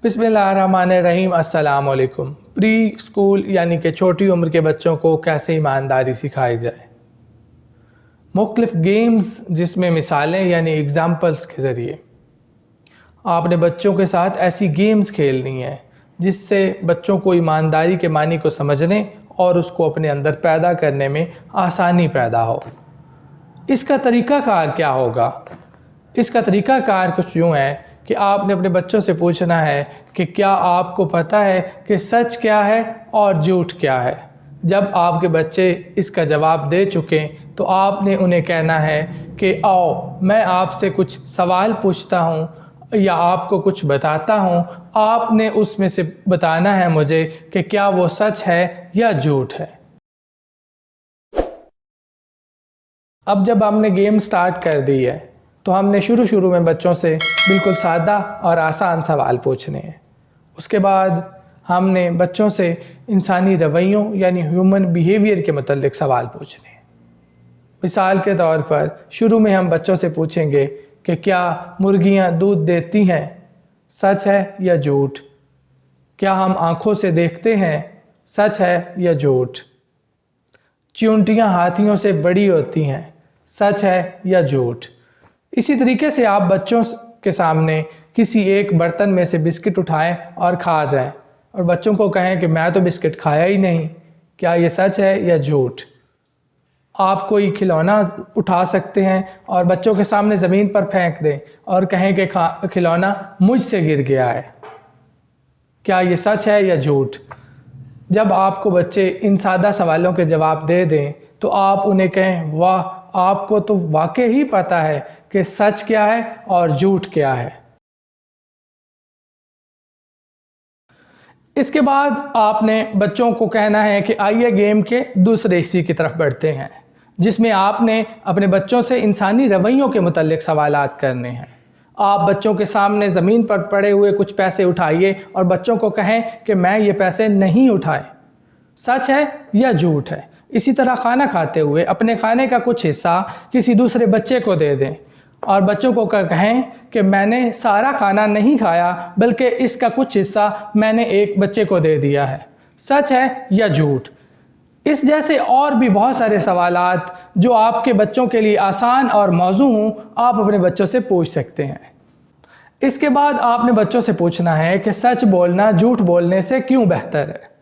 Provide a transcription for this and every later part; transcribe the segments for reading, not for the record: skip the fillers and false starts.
बिस्मिल्लाहिर्रहमानिर्रहीम। अस्सलाम वालेकुम। प्री स्कूल यानी कि छोटी उम्र के बच्चों को कैसे ईमानदारी सिखाई जाए। मुख्तलिफ गेम्स जिसमें मिसालें यानी एग्ज़ाम्पल्स के ज़रिए आपने बच्चों के साथ ऐसी गेम्स खेलनी है जिससे बच्चों को ईमानदारी के मानी को समझने और उसको अपने अंदर पैदा करने में आसानी पैदा हो। इसका तरीक़ाकार क्या होगा? इसका तरीक़ाकार कुछ यूँ है कि आपने अपने बच्चों से पूछना है कि क्या आपको पता है कि सच क्या है और झूठ क्या है। जब आपके बच्चे इसका जवाब दे चुकें तो आपने उन्हें कहना है कि आओ मैं आपसे कुछ सवाल पूछता हूँ या आपको कुछ बताता हूँ, आपने उसमें से बताना है मुझे कि क्या वो सच है या झूठ है। अब जब हमने गेम स्टार्ट कर दी है तो हमने शुरू में बच्चों से बिल्कुल सादा और आसान सवाल पूछने हैं। उसके बाद हमने बच्चों से इंसानी रवैयों यानी ह्यूमन बिहेवियर के मुतालिक सवाल पूछने हैं। मिसाल के तौर पर शुरू में हम बच्चों से पूछेंगे कि क्या मुर्गियां दूध देती हैं, सच है या झूठ। क्या हम आँखों से देखते हैं, सच है या झूठ। चींटियां हाथियों से बड़ी होती हैं, सच है या झूठ। इसी तरीके से आप बच्चों के सामने किसी एक बर्तन में से बिस्किट उठाएं और खा जाएं और बच्चों को कहें कि मैं तो बिस्किट खाया ही नहीं, क्या ये सच है या झूठ। आप कोई खिलौना उठा सकते हैं और बच्चों के सामने ज़मीन पर फेंक दें और कहें कि खिलौना मुझसे गिर गया है, क्या ये सच है या झूठ। जब आपको बच्चे इन सादा सवालों के जवाब दे दें तो आप उन्हें कहें, वाह, आपको तो वाकई ही पता है कि सच क्या है और झूठ क्या है। इसके बाद आपने बच्चों को कहना है कि आइए गेम के दूसरे हिस्से की तरफ बढ़ते हैं, जिसमें आपने अपने बच्चों से इंसानी रवैयों के मुतालिक सवालात करने हैं। आप बच्चों के सामने ज़मीन पर पड़े हुए कुछ पैसे उठाइए और बच्चों को कहें कि मैं ये पैसे नहीं उठाए, सच है या झूठ है। इसी तरह खाना खाते हुए अपने खाने का कुछ हिस्सा किसी दूसरे बच्चे को दे दें और बच्चों को कहें कि मैंने सारा खाना नहीं खाया बल्कि इसका कुछ हिस्सा मैंने एक बच्चे को दे दिया है, सच है या झूठ। इस जैसे और भी बहुत सारे सवालात जो आपके बच्चों के लिए आसान और मौजू हों, आप अपने बच्चों से पूछ सकते हैं। इसके बाद आपने बच्चों से पूछना है कि सच बोलना झूठ बोलने से क्यों बेहतर है।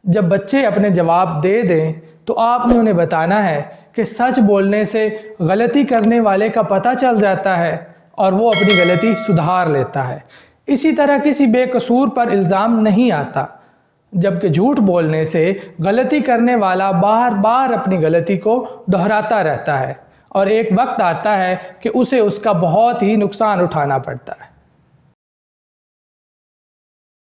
जब बच्चे अपने जवाब दे दें तो आपने उन्हें बताना है कि सच बोलने से गलती करने वाले का पता चल जाता है और वो अपनी गलती सुधार लेता है। इसी तरह किसी बेकसूर पर इल्ज़ाम नहीं आता, जबकि झूठ बोलने से गलती करने वाला बार बार अपनी गलती को दोहराता रहता है और एक वक्त आता है कि उसे उसका बहुत ही नुकसान उठाना पड़ता है।